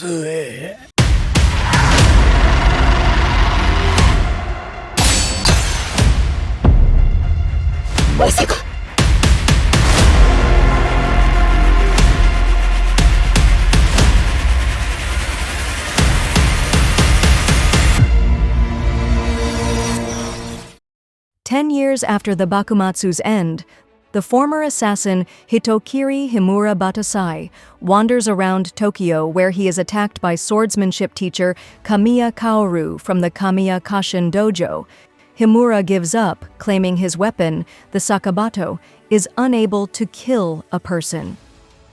末。まさか。10 years after the Bakumatsu's end, the former assassin Hitokiri Himura Batasai wanders around Tokyo where he is attacked by swordsmanship teacher Kamiya Kaoru from the Kamiya Kashin Dojo. Himura gives up, claiming his weapon, the Sakabato, is unable to kill a person.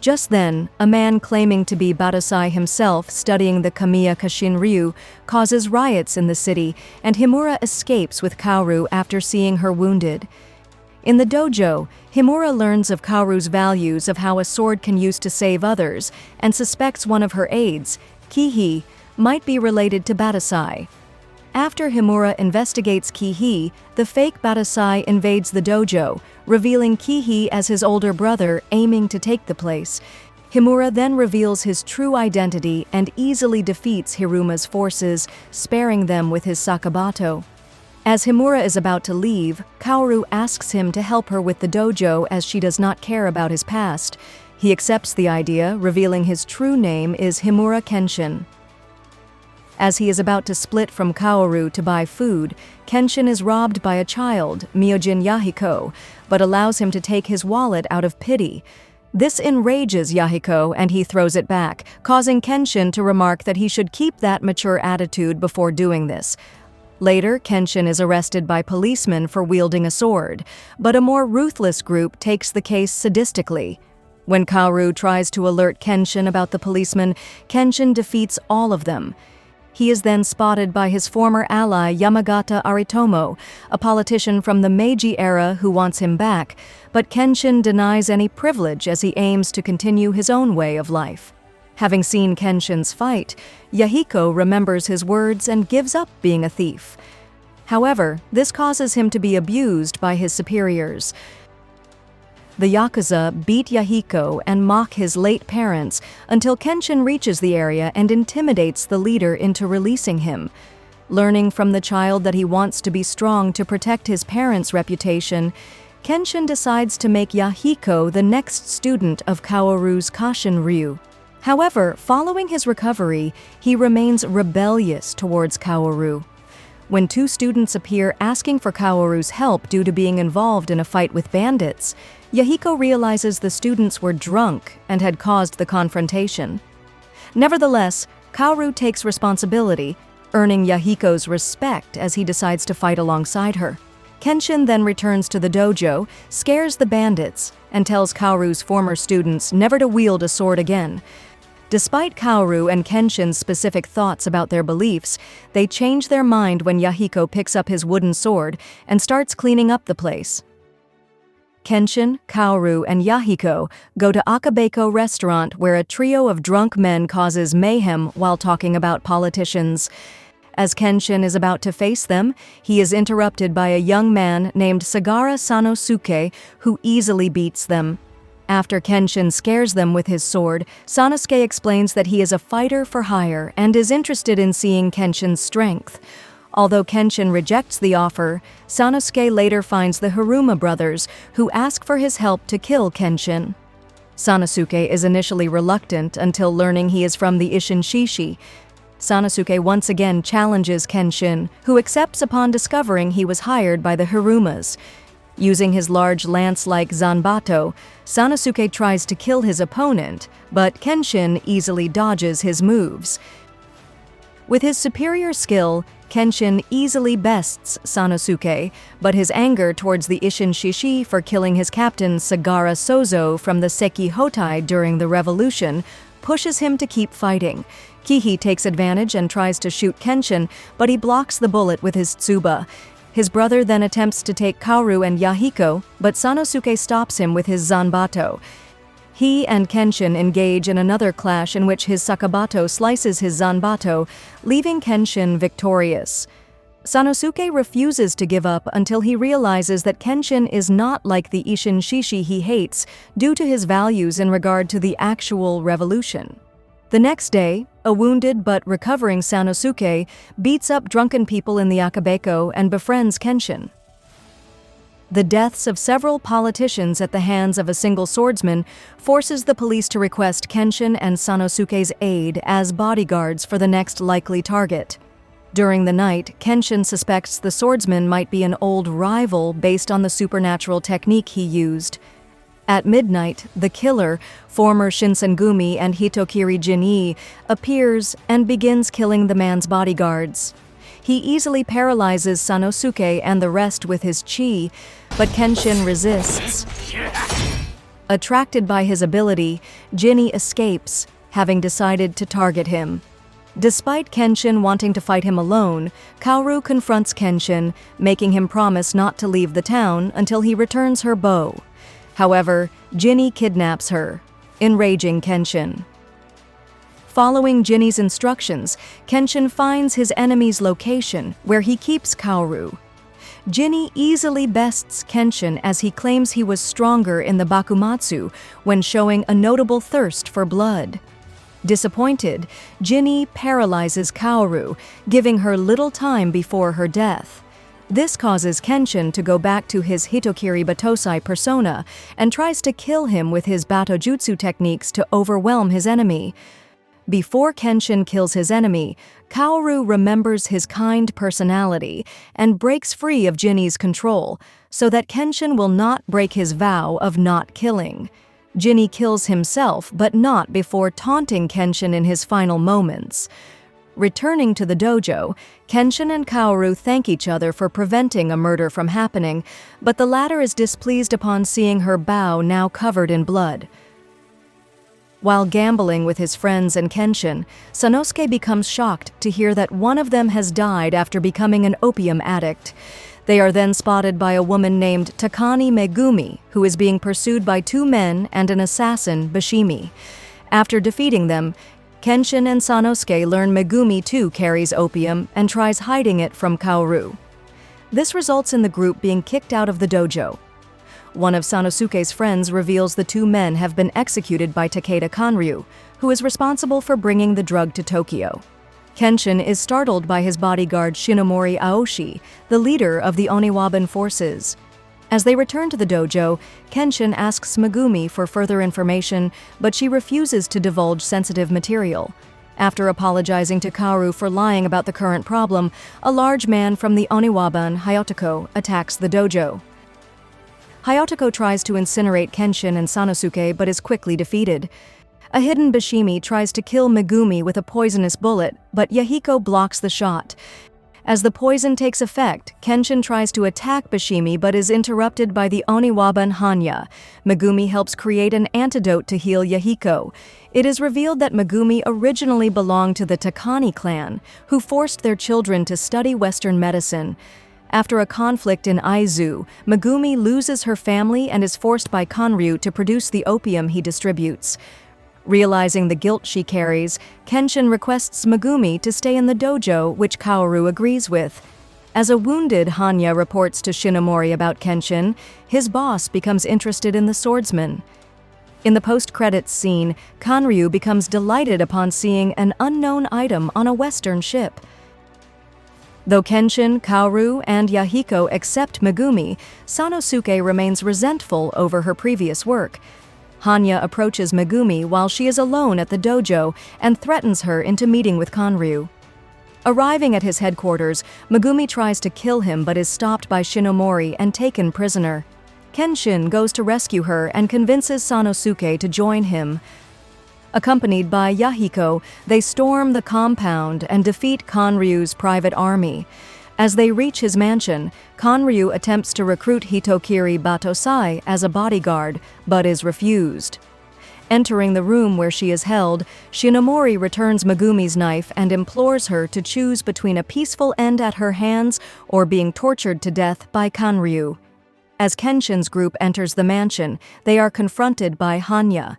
Just then, a man claiming to be Batasai himself studying the Kamiya Kashin Ryu causes riots in the city, and Himura escapes with Kaoru after seeing her wounded. In the dojo, Himura learns of Kaoru's values of how a sword can use to save others and suspects one of her aides, Kihi, might be related to Batasai. After Himura investigates Kihi, the fake Batasai invades the dojo, revealing Kihi as his older brother aiming to take the place. Himura then reveals his true identity and easily defeats Hiruma's forces, sparing them with his Sakabato. As Himura is about to leave, Kaoru asks him to help her with the dojo as she does not care about his past. He accepts the idea, revealing his true name is Himura Kenshin. As he is about to split from Kaoru to buy food, Kenshin is robbed by a child, Myojin Yahiko, but allows him to take his wallet out of pity. This enrages Yahiko and he throws it back, causing Kenshin to remark that he should keep that mature attitude before doing this. Later, Kenshin is arrested by policemen for wielding a sword, but a more ruthless group takes the case sadistically. When Kaoru tries to alert Kenshin about the policemen, Kenshin defeats all of them. He is then spotted by his former ally Yamagata Aritomo, a politician from the Meiji era who wants him back, but Kenshin denies any privilege as he aims to continue his own way of life. Having seen Kenshin's fight, Yahiko remembers his words and gives up being a thief. However, this causes him to be abused by his superiors. The Yakuza beat Yahiko and mock his late parents until Kenshin reaches the area and intimidates the leader into releasing him. Learning from the child that he wants to be strong to protect his parents' reputation, Kenshin decides to make Yahiko the next student of Kaoru's Kashin Ryu. However, following his recovery, he remains rebellious towards Kaoru. When two students appear asking for Kaoru's help due to being involved in a fight with bandits, Yahiko realizes the students were drunk and had caused the confrontation. Nevertheless, Kaoru takes responsibility, earning Yahiko's respect as he decides to fight alongside her. Kenshin then returns to the dojo, scares the bandits, and tells Kaoru's former students never to wield a sword again. Despite Kaoru and Kenshin's specific thoughts about their beliefs, they change their mind when Yahiko picks up his wooden sword and starts cleaning up the place. Kenshin, Kaoru, and Yahiko go to Akabeko restaurant where a trio of drunk men causes mayhem while talking about politicians. As Kenshin is about to face them, he is interrupted by a young man named Sagara Sanosuke who easily beats them. After Kenshin scares them with his sword, Sanosuke explains that he is a fighter for hire and is interested in seeing Kenshin's strength. Although Kenshin rejects the offer, Sanosuke later finds the Hiruma brothers, who ask for his help to kill Kenshin. Sanosuke is initially reluctant until learning he is from the Ishinshishi. Sanosuke once again challenges Kenshin, who accepts upon discovering he was hired by the Hirumas. Using his large lance-like zanbato, Sanosuke tries to kill his opponent, but Kenshin easily dodges his moves. With his superior skill, Kenshin easily bests Sanosuke, but his anger towards the Ishinshishi for killing his captain Sagara Sozo from the Seki Hotai during the revolution pushes him to keep fighting. Kihi takes advantage and tries to shoot Kenshin, but he blocks the bullet with his tsuba. His brother then attempts to take Kaoru and Yahiko, but Sanosuke stops him with his zanbato. He and Kenshin engage in another clash in which his Sakabato slices his zanbato, leaving Kenshin victorious. Sanosuke refuses to give up until he realizes that Kenshin is not like the Ishinshishi he hates due to his values in regard to the actual revolution. The next day, a wounded but recovering Sanosuke beats up drunken people in the Akabeko and befriends Kenshin. The deaths of several politicians at the hands of a single swordsman forces the police to request Kenshin and Sanosuke's aid as bodyguards for the next likely target. During the night, Kenshin suspects the swordsman might be an old rival based on the supernatural technique he used. At midnight, the killer, former Shinsengumi and Hitokiri Jinii, appears and begins killing the man's bodyguards. He easily paralyzes Sanosuke and the rest with his chi, but Kenshin resists. Attracted by his ability, Jinii escapes, having decided to target him. Despite Kenshin wanting to fight him alone, Kaoru confronts Kenshin, making him promise not to leave the town until he returns her bow. However, Jinii kidnaps her, enraging Kenshin. Following Jinnii's instructions, Kenshin finds his enemy's location, where he keeps Kaoru. Jinii easily bests Kenshin as he claims he was stronger in the Bakumatsu when showing a notable thirst for blood. Disappointed, Jinii paralyzes Kaoru, giving her little time before her death. This causes Kenshin to go back to his Hitokiri Batosai persona and tries to kill him with his Batojutsu techniques to overwhelm his enemy. Before Kenshin kills his enemy, Kaoru remembers his kind personality and breaks free of Jinnii's control so that Kenshin will not break his vow of not killing. Jinii kills himself, but not before taunting Kenshin in his final moments. Returning to the dojo, Kenshin and Kaoru thank each other for preventing a murder from happening, but the latter is displeased upon seeing her bow now covered in blood. While gambling with his friends and Kenshin, Sanosuke becomes shocked to hear that one of them has died after becoming an opium addict. They are then spotted by a woman named Takane Megumi, who is being pursued by two men and an assassin, Bashimi. After defeating them, Kenshin and Sanosuke learn Megumi too carries opium and tries hiding it from Kaoru. This results in the group being kicked out of the dojo. One of Sanosuke's friends reveals the two men have been executed by Takeda Kanryu, who is responsible for bringing the drug to Tokyo. Kenshin is startled by his bodyguard Shinomori Aoshi, the leader of the Oniwaban forces. As they return to the dojo, Kenshin asks Megumi for further information, but she refuses to divulge sensitive material. After apologizing to Kaoru for lying about the current problem, a large man from the Oniwaban, Hayatoko, attacks the dojo. Hayatoko tries to incinerate Kenshin and Sanosuke but is quickly defeated. A hidden Bashimi tries to kill Megumi with a poisonous bullet, but Yahiko blocks the shot. As the poison takes effect, Kenshin tries to attack Bashimi but is interrupted by the Oniwaban Hanya. Megumi helps create an antidote to heal Yahiko. It is revealed that Megumi originally belonged to the Takane clan, who forced their children to study Western medicine. After a conflict in Aizu, Megumi loses her family and is forced by Kanryu to produce the opium he distributes. Realizing the guilt she carries, Kenshin requests Megumi to stay in the dojo, which Kaoru agrees with. As a wounded Hanya reports to Shinomori about Kenshin, his boss becomes interested in the swordsman. In the post-credits scene, Kanryu becomes delighted upon seeing an unknown item on a Western ship. Though Kenshin, Kaoru, and Yahiko accept Megumi, Sanosuke remains resentful over her previous work. Hanya approaches Megumi while she is alone at the dojo and threatens her into meeting with Kanryu. Arriving at his headquarters, Megumi tries to kill him but is stopped by Shinomori and taken prisoner. Kenshin goes to rescue her and convinces Sanosuke to join him. Accompanied by Yahiko, they storm the compound and defeat Kanryu's private army. As they reach his mansion, Kanryu attempts to recruit Hitokiri Batosai as a bodyguard, but is refused. Entering the room where she is held, Shinomori returns Megumi's knife and implores her to choose between a peaceful end at her hands or being tortured to death by Kanryu. As Kenshin's group enters the mansion, they are confronted by Hanya.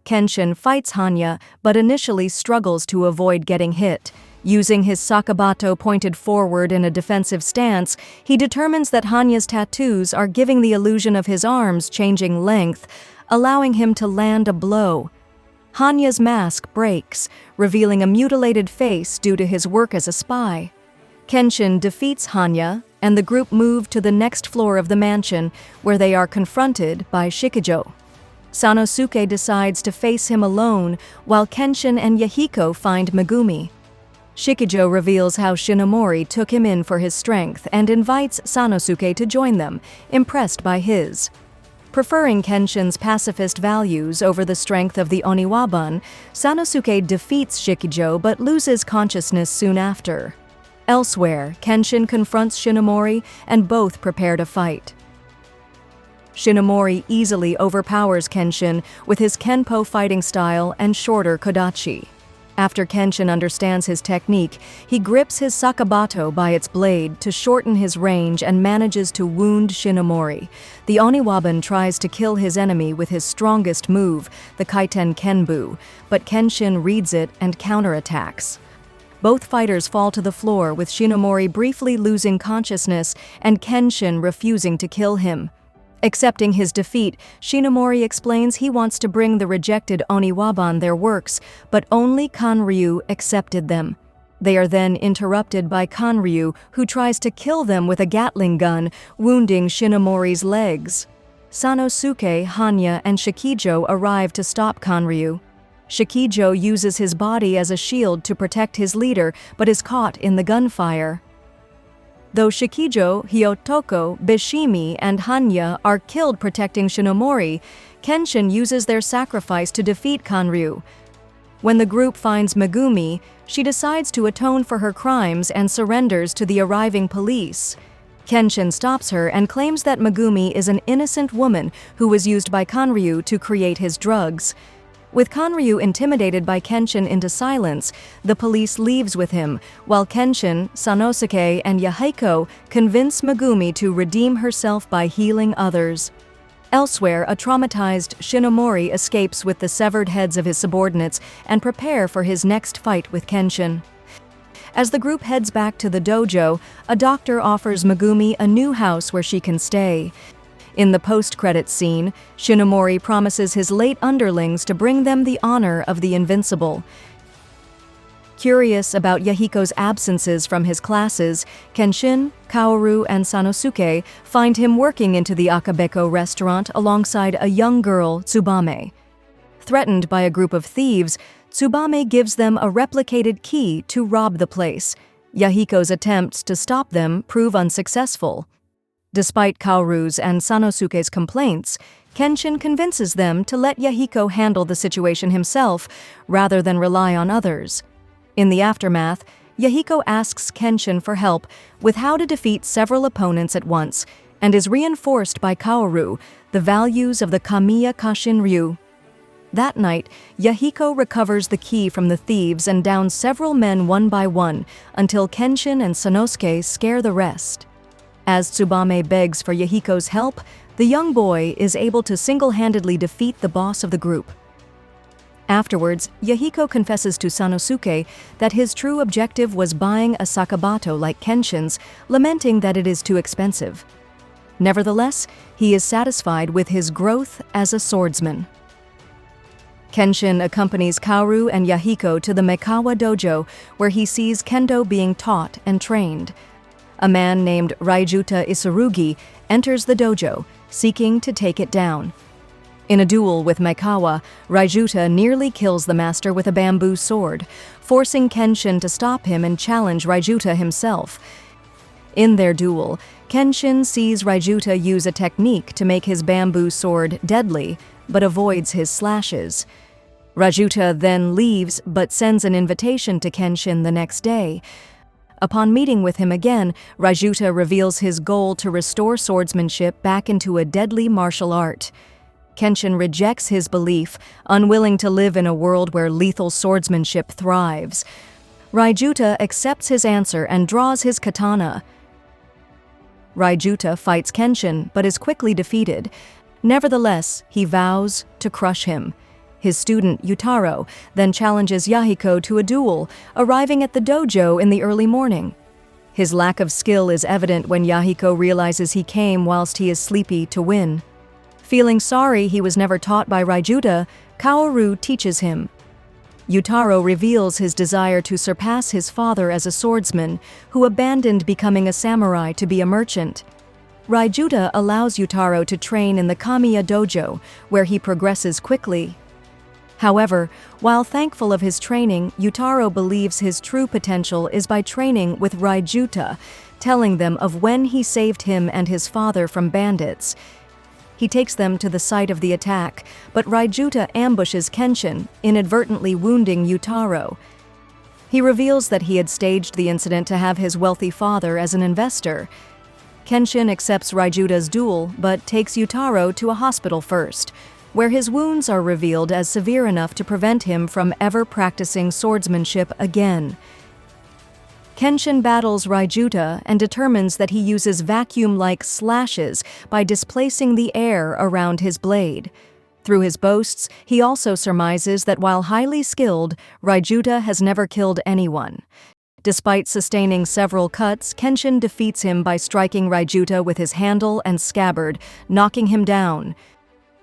Kenshin fights Hanya, but initially struggles to avoid getting hit. Using his sakabato pointed forward in a defensive stance, he determines that Hanya's tattoos are giving the illusion of his arms changing length, allowing him to land a blow. Hanya's mask breaks, revealing a mutilated face due to his work as a spy. Kenshin defeats Hanya, and the group move to the next floor of the mansion, where they are confronted by Shikijo. Sanosuke decides to face him alone, while Kenshin and Yahiko find Megumi. Shikijo reveals how Shinomori took him in for his strength and invites Sanosuke to join them, impressed by his. Preferring Kenshin's pacifist values over the strength of the Oniwaban, Sanosuke defeats Shikijo but loses consciousness soon after. Elsewhere, Kenshin confronts Shinomori and both prepare to fight. Shinomori easily overpowers Kenshin with his Kenpo fighting style and shorter kodachi. After Kenshin understands his technique, he grips his sakabato by its blade to shorten his range and manages to wound Shinomori. The Oniwaban tries to kill his enemy with his strongest move, the Kaiten Kenbu, but Kenshin reads it and counterattacks. Both fighters fall to the floor, with Shinomori briefly losing consciousness and Kenshin refusing to kill him. Accepting his defeat, Shinomori explains he wants to bring the rejected Oniwaban their works, but only Kanryu accepted them. They are then interrupted by Kanryu, who tries to kill them with a Gatling gun, wounding Shinomori's legs. Sanosuke, Hanya, and Shikijo arrive to stop Kanryu. Shikijo uses his body as a shield to protect his leader, but is caught in the gunfire. Though Shikijo, Hyotoko, Bishimi, and Hanya are killed protecting Shinomori, Kenshin uses their sacrifice to defeat Kanryu. When the group finds Megumi, she decides to atone for her crimes and surrenders to the arriving police. Kenshin stops her and claims that Megumi is an innocent woman who was used by Kanryu to create his drugs. With Kanryu intimidated by Kenshin into silence, the police leaves with him, while Kenshin, Sanosuke, and Yahiko convince Megumi to redeem herself by healing others. Elsewhere, a traumatized Shinomori escapes with the severed heads of his subordinates and prepare for his next fight with Kenshin. As the group heads back to the dojo, a doctor offers Megumi a new house where she can stay. In the post-credits scene, Shinomori promises his late underlings to bring them the honor of the invincible. Curious about Yahiko's absences from his classes, Kenshin, Kaoru, and Sanosuke find him working into the Akabeko restaurant alongside a young girl, Tsubame. Threatened by a group of thieves, Tsubame gives them a replicated key to rob the place. Yahiko's attempts to stop them prove unsuccessful. Despite Kaoru's and Sanosuke's complaints, Kenshin convinces them to let Yahiko handle the situation himself rather than rely on others. In the aftermath, Yahiko asks Kenshin for help with how to defeat several opponents at once and is reinforced by Kaoru, the values of the Kamiya Kashin-ryu. That night, Yahiko recovers the key from the thieves and downs several men one by one until Kenshin and Sanosuke scare the rest. As Tsubame begs for Yahiko's help, the young boy is able to single-handedly defeat the boss of the group. Afterwards, Yahiko confesses to Sanosuke that his true objective was buying a sakabato like Kenshin's, lamenting that it is too expensive. Nevertheless, he is satisfied with his growth as a swordsman. Kenshin accompanies Kaoru and Yahiko to the Mekawa dojo, where he sees kendo being taught and trained. A man named Raijuta Isurugi enters the dojo, seeking to take it down. In a duel with Mekawa, Raijuta nearly kills the master with a bamboo sword, forcing Kenshin to stop him and challenge Raijuta himself. In their duel, Kenshin sees Raijuta use a technique to make his bamboo sword deadly, but avoids his slashes. Raijuta then leaves but sends an invitation to Kenshin the next day. Upon meeting with him again, Raijuta reveals his goal to restore swordsmanship back into a deadly martial art. Kenshin rejects his belief, unwilling to live in a world where lethal swordsmanship thrives. Raijuta accepts his answer and draws his katana. Raijuta fights Kenshin but is quickly defeated. Nevertheless, he vows to crush him. His student, Yutaro, then challenges Yahiko to a duel, arriving at the dojo in the early morning. His lack of skill is evident when Yahiko realizes he came whilst he is sleepy to win. Feeling sorry he was never taught by Raijuta, Kaoru teaches him. Yutaro reveals his desire to surpass his father as a swordsman, who abandoned becoming a samurai to be a merchant. Raijuta allows Yutaro to train in the Kamiya dojo, where he progresses quickly. However, while thankful of his training, Yutaro believes his true potential is by training with Raijuta, telling them of when he saved him and his father from bandits. He takes them to the site of the attack, but Raijuta ambushes Kenshin, inadvertently wounding Yutaro. He reveals that he had staged the incident to have his wealthy father as an investor. Kenshin accepts Raijuta's duel, but takes Yutaro to a hospital first, where his wounds are revealed as severe enough to prevent him from ever practicing swordsmanship again. Kenshin battles Raijuta and determines that he uses vacuum-like slashes by displacing the air around his blade. Through his boasts, he also surmises that while highly skilled, Raijuta has never killed anyone. Despite sustaining several cuts, Kenshin defeats him by striking Raijuta with his handle and scabbard, knocking him down.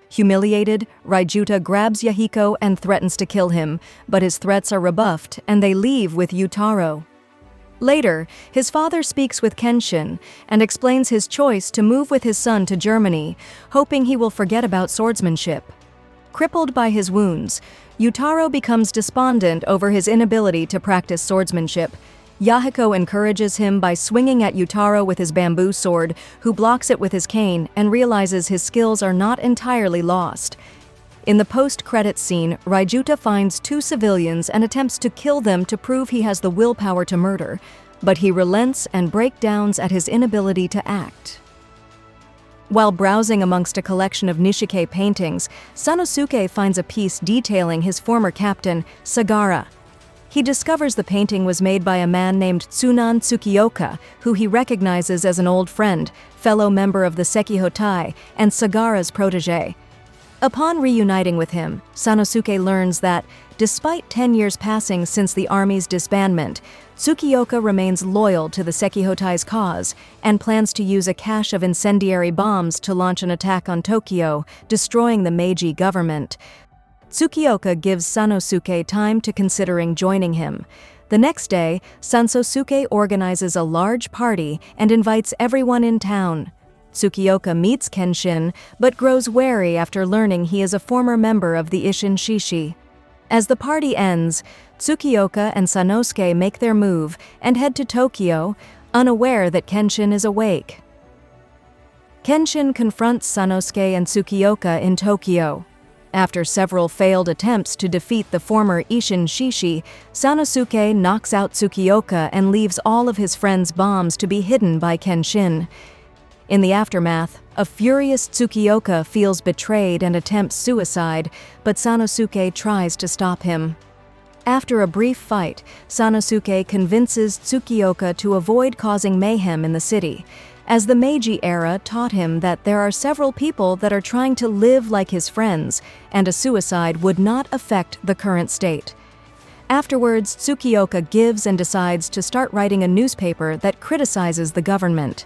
Humiliated, Raijuta grabs Yahiko and threatens to kill him, but his threats are rebuffed and they leave with Yutaro. Later, his father speaks with Kenshin and explains his choice to move with his son to Germany, hoping he will forget about swordsmanship. Crippled by his wounds, Yutaro becomes despondent over his inability to practice swordsmanship. Yahiko encourages him by swinging at Yutaro with his bamboo sword, who blocks it with his cane and realizes his skills are not entirely lost. In the post-credits scene, Raijuta finds 2 civilians and attempts to kill them to prove he has the willpower to murder, but he relents and breakdowns at his inability to act. While browsing amongst a collection of Nishike paintings, Sanosuke finds a piece detailing his former captain, Sagara. He discovers the painting was made by a man named Tsunan Tsukioka, who he recognizes as an old friend, fellow member of the Sekihotai, and Sagara's protege. Upon reuniting with him, Sanosuke learns that, despite 10 years passing since the army's disbandment, Tsukioka remains loyal to the Sekihotai's cause and plans to use a cache of incendiary bombs to launch an attack on Tokyo, destroying the Meiji government. Tsukioka gives Sanosuke time to considering joining him. The next day, Sanosuke organizes a large party and invites everyone in town. Tsukioka meets Kenshin, but grows wary after learning he is a former member of the Isshin Shishi. As the party ends, Tsukioka and Sanosuke make their move and head to Tokyo, unaware that Kenshin is awake. Kenshin confronts Sanosuke and Tsukioka in Tokyo. After several failed attempts to defeat the former Isshin Shishi, Sanosuke knocks out Tsukioka and leaves all of his friends' bombs to be hidden by Kenshin. In the aftermath, a furious Tsukioka feels betrayed and attempts suicide, but Sanosuke tries to stop him. After a brief fight, Sanosuke convinces Tsukioka to avoid causing mayhem in the city, as the Meiji era taught him that there are several people that are trying to live like his friends, and a suicide would not affect the current state. Afterwards, Tsukioka gives and decides to start writing a newspaper that criticizes the government.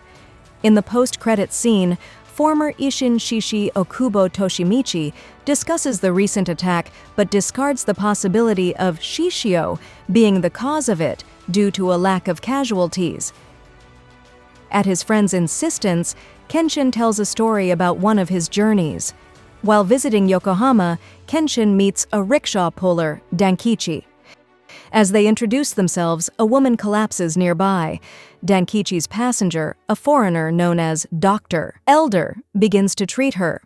In the post-credits scene, former Isshin Shishi Okubo Toshimichi discusses the recent attack but discards the possibility of Shishio being the cause of it due to a lack of casualties. At his friend's insistence, Kenshin tells a story about one of his journeys. While visiting Yokohama, Kenshin meets a rickshaw puller, Dankichi. As they introduce themselves, a woman collapses nearby. Dankichi's passenger, a foreigner known as Dr. Elder, begins to treat her.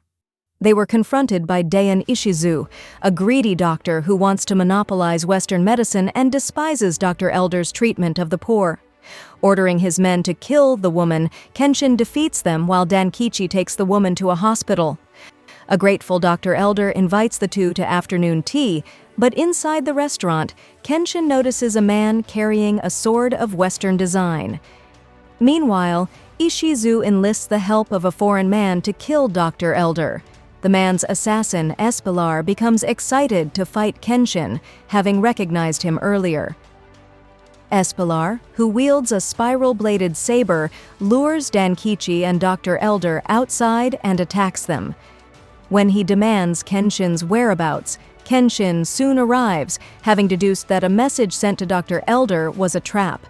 They were confronted by Dayan Ishizu, a greedy doctor who wants to monopolize Western medicine and despises Dr. Elder's treatment of the poor. Ordering his men to kill the woman, Kenshin defeats them while Dankichi takes the woman to a hospital. A grateful Dr. Elder invites the two to afternoon tea, but inside the restaurant, Kenshin notices a man carrying a sword of Western design. Meanwhile, Ishizu enlists the help of a foreign man to kill Dr. Elder. The man's assassin, Espelar, becomes excited to fight Kenshin, having recognized him earlier. Espelar, who wields a spiral-bladed saber, lures Dankichi and Dr. Elder outside and attacks them. When he demands Kenshin's whereabouts, Kenshin soon arrives, having deduced that a message sent to Dr. Elder was a trap.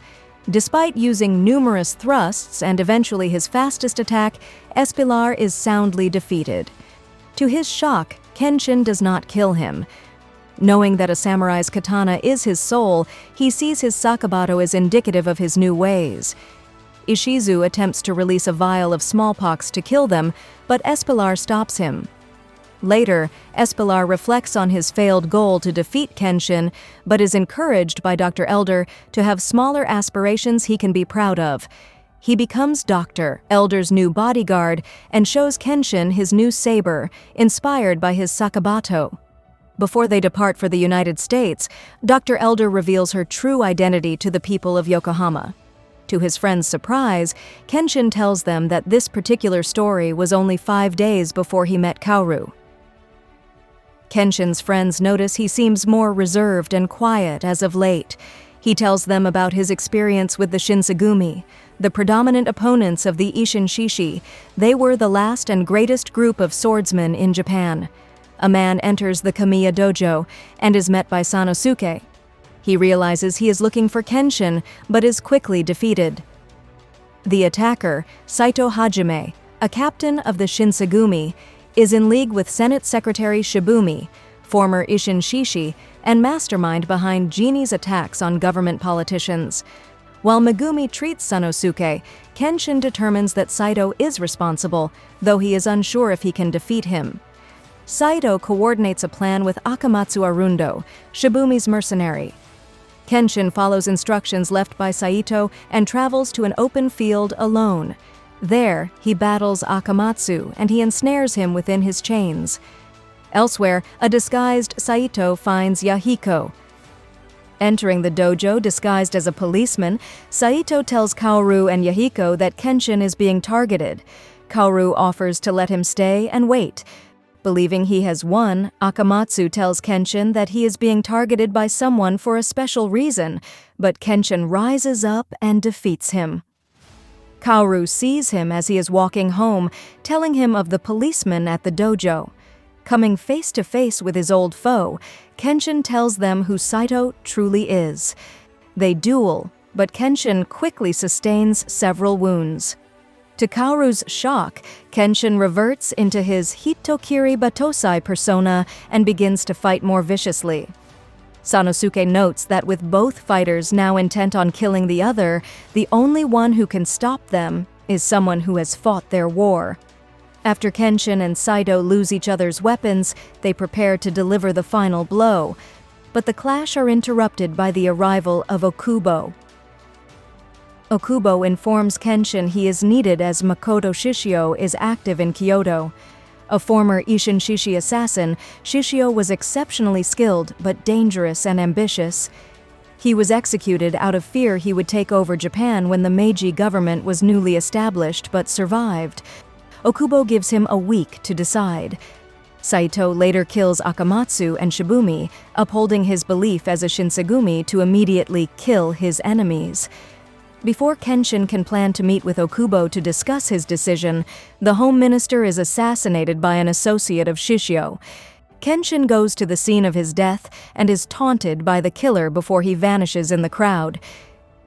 Despite using numerous thrusts and eventually his fastest attack, Espilar is soundly defeated. To his shock, Kenshin does not kill him. Knowing that a samurai's katana is his soul, he sees his sakabato as indicative of his new ways. Ishizu attempts to release a vial of smallpox to kill them, but Espilar stops him. Later, Espilar reflects on his failed goal to defeat Kenshin, but is encouraged by Dr. Elder to have smaller aspirations he can be proud of. He becomes Dr. Elder's new bodyguard and shows Kenshin his new saber, inspired by his sakabato. Before they depart for the United States, Dr. Elder reveals her true identity to the people of Yokohama. To his friends' surprise, Kenshin tells them that this particular story was only 5 days before he met Kaoru. Kenshin's friends notice he seems more reserved and quiet as of late. He tells them about his experience with the Shinsengumi, the predominant opponents of the Isshin Shishi. They were the last and greatest group of swordsmen in Japan. A man enters the Kamiya dojo and is met by Sanosuke. He realizes he is looking for Kenshin, but is quickly defeated. The attacker, Saito Hajime, a captain of the Shinsengumi, is in league with Senate Secretary Shibumi, former Isshin Shishi, and mastermind behind Genie's attacks on government politicians. While Megumi treats Sanosuke, Kenshin determines that Saito is responsible, though he is unsure if he can defeat him. Saito coordinates a plan with Akamatsu Arundo, Shibumi's mercenary. Kenshin follows instructions left by Saito and travels to an open field alone. There, he battles Akamatsu and he ensnares him within his chains. Elsewhere, a disguised Saito finds Yahiko. Entering the dojo disguised as a policeman, Saito tells Kaoru and Yahiko that Kenshin is being targeted. Kaoru offers to let him stay and wait. Believing he has won, Akamatsu tells Kenshin that he is being targeted by someone for a special reason, but Kenshin rises up and defeats him. Kaoru sees him as he is walking home, telling him of the policeman at the dojo. Coming face to face with his old foe, Kenshin tells them who Saito truly is. They duel, but Kenshin quickly sustains several wounds. To Kaoru's shock, Kenshin reverts into his Hitokiri Batosai persona and begins to fight more viciously. Sanosuke notes that with both fighters now intent on killing the other, the only one who can stop them is someone who has fought their war. After Kenshin and Saito lose each other's weapons, they prepare to deliver the final blow. But the clash are interrupted by the arrival of Okubo. Okubo informs Kenshin he is needed as Makoto Shishio is active in Kyoto. A former Isshin Shishi assassin, Shishio was exceptionally skilled but dangerous and ambitious. He was executed out of fear he would take over Japan when the Meiji government was newly established but survived. Okubo gives him a week to decide. Saito later kills Akamatsu and Shibumi, upholding his belief as a Shinsengumi to immediately kill his enemies. Before Kenshin can plan to meet with Okubo to discuss his decision, the Home Minister is assassinated by an associate of Shishio. Kenshin goes to the scene of his death and is taunted by the killer before he vanishes in the crowd.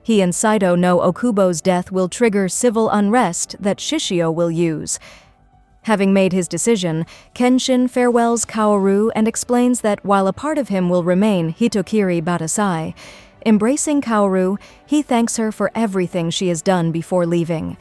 He and Saito know Okubo's death will trigger civil unrest that Shishio will use. Having made his decision, Kenshin farewells Kaoru and explains that while a part of him will remain Hitokiri Batosai, embracing Kaoru, he thanks her for everything she has done before leaving.